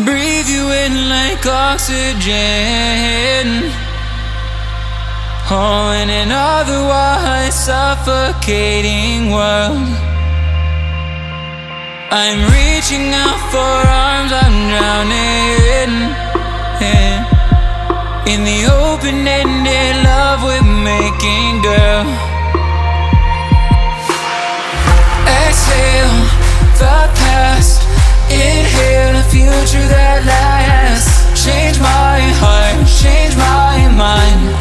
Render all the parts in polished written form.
breathe you in like oxygen. Oh, in an otherwise suffocating world, I'm reaching out for arms, I'm drowning in the open-ended love we're making, girl. Exhale the past, inhale a future that lasts. Change my heart, change my mind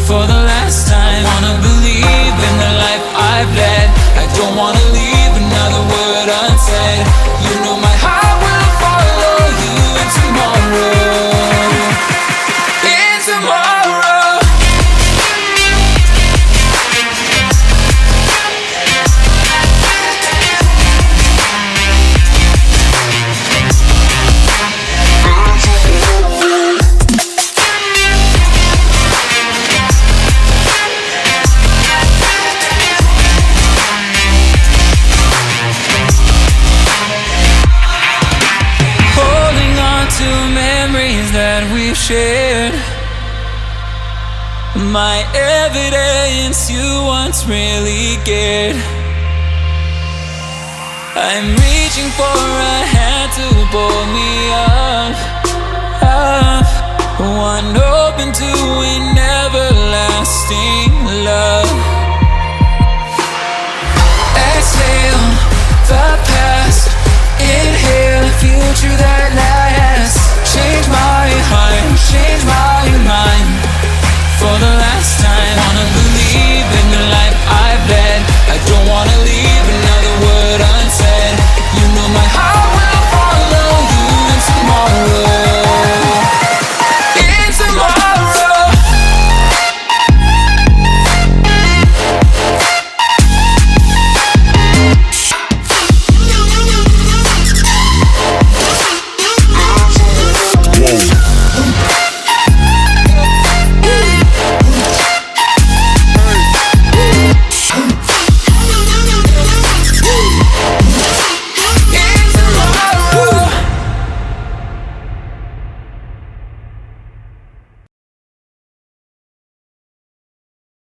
for the last time. Wanna believe in the life I've led. I don't wanna leave another word unsaid. You know my heart will follow you in tomorrow. In tomorrow. That we've shared, my evidence you once really cared. I'm reaching for a hand to hold.